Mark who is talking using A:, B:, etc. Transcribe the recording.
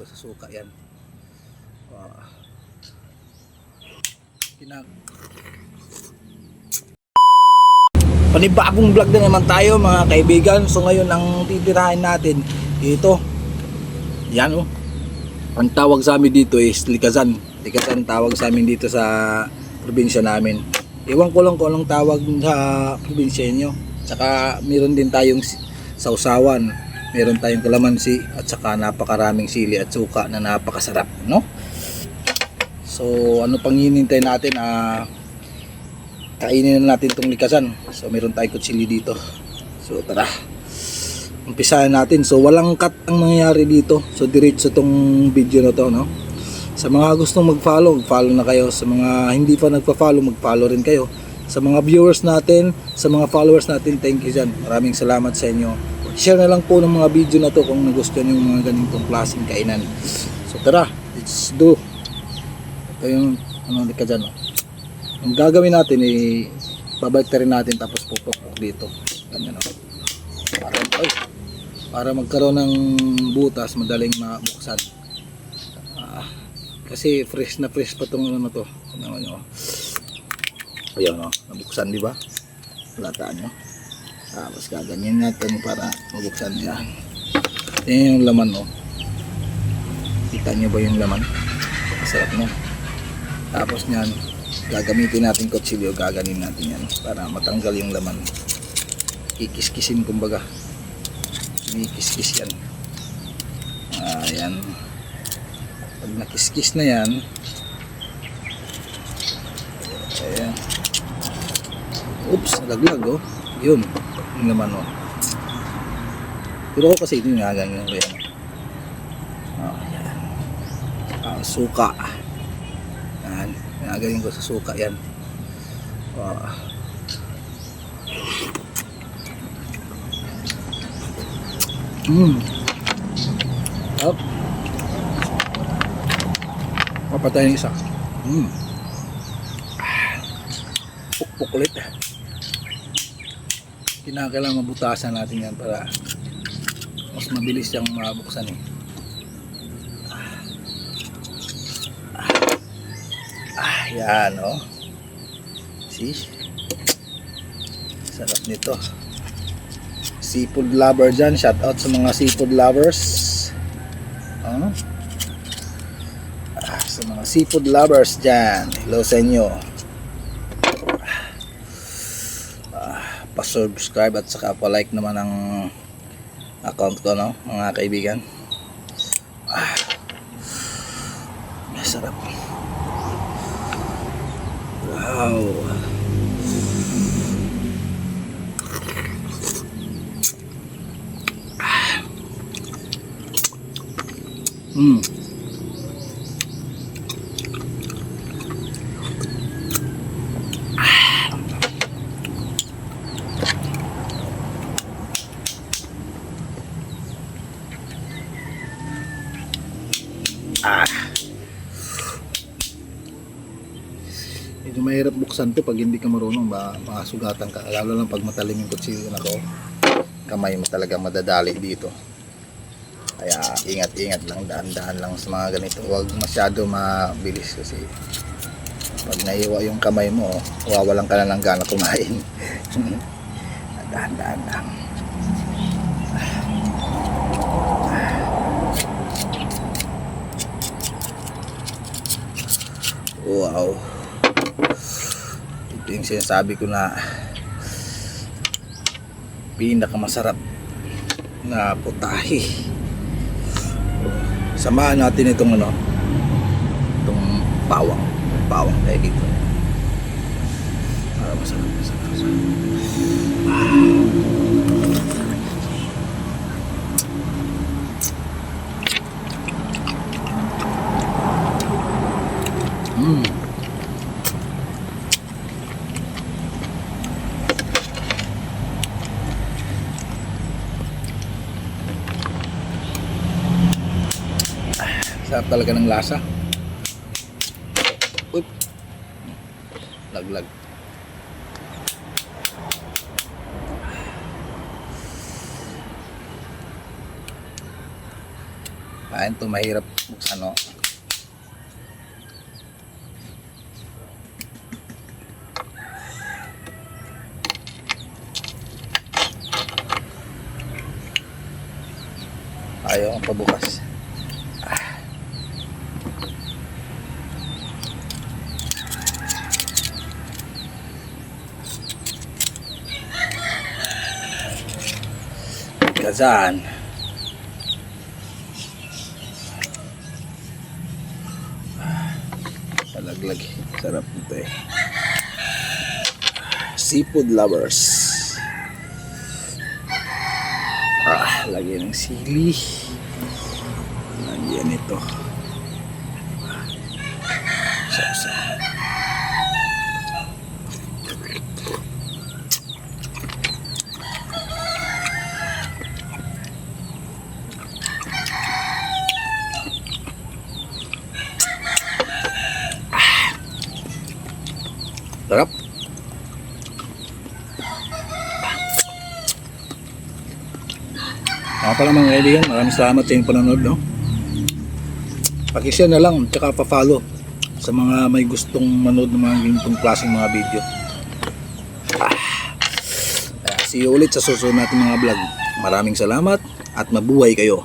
A: Sa suka yan. Panibagong vlog na naman tayo mga kaibigan. So ngayon ang titirahin natin dito, yan oh, ang tawag sa amin dito is Likasan. Likasan tawag sa amin dito sa probinsya namin. Iwan ko lang kung anong tawag sa probinsya nyo. Tsaka meron din tayong sausawan, meron tayong kalamansi, at saka napakaraming sili at suka na napakasarap, no? So ano pang hinintay natin, kainin na natin itong likasan. So meron tayong kutsili dito. So tara, umpisahan natin. So walang cut ang mangyayari dito. So diretso itong video na to, no? Sa mga gustong mag-follow, follow na kayo. Sa mga hindi pa nagpa-follow, mag-follow rin kayo. Sa mga viewers natin, sa mga followers natin, thank you dyan. Maraming salamat sa inyo. Share na lang po ng mga video na to kung nagustuhan yung mga ganitong klaseng kainan. So tara, let's do. Ito yung lika dyan, no? Ang gagawin natin ay babalik rin natin, tapos pupukpok dito. Ganyan, no? Para magkaroon ng butas, madaling mabuksan. Kasi fresh na fresh pa itong ano na to. Ayan, no? Nabuksan, di ba? Lataan nyo. Tapos gaganyan natin para mabuksan niya. Yan yung laman, no? Kita nyo ba yung laman? Masarap, no? Tapos nyan, gagamitin natin kutsilyo, gaganin natin yan para matanggal yung laman. Kikis-kisin kumbaga. Kikis-kis yan. Ayan. Pag nakis-kis na yan, ayan. Oops, nalaglag, oh. Yun, yung laman, oh. Pero ako kasi ito yung gaganyan ko yan. Ayan. Suka. Ayan. Nagaling ko sa suka yan. Up. Papatay yung isa. Pukpuk ulit. Kinakailangan mabutasan natin yan para mas mabilis siyang mabuksan, eh. Yan, oh. See? Sarap nito. Seafood lover dyan. Shout out sa mga seafood lovers. Sa mga seafood lovers dyan, hello sa inyo. Pa-subscribe at saka pa-like naman ang account ko, no, mga kaibigan. Masarap. Wow. Medyo mahirap buksan to pag hindi ka marunong, makasugatan ka, lalo lang pag matalim yung kutsilyo na to. Kamay mo talaga madadali dito. Kaya ingat-ingat lang, daan-daan lang sa mga ganito. Huwag masyado mabilis kasi pag naiwa yung kamay mo, wawalan ka na ng gana kumain. Daan-daan lang. Wow. Ito yung sinasabi ko na pinakamasarap na putahe. Samahan natin itong itong bawang tayo dito para masarap. Sarap talaga ng lasa. Uy, laglag. Ayun to, mahirap buksan, no? Ayaw ang pabukas. Kazan. Palaglag. Sarap nito eh. Seafood lovers. Lagyan ng sili. Lagyan ito. Sausa. Sarap. Mga pala mga kaibigan, maraming salamat sa inyong panonood, no? Pakishare na lang, tsaka pa-follow sa mga may gustong manood ng mga ganitong klaseng mga video. See you ulit sa susunod natin mga vlog. Maraming salamat at mabuhay kayo.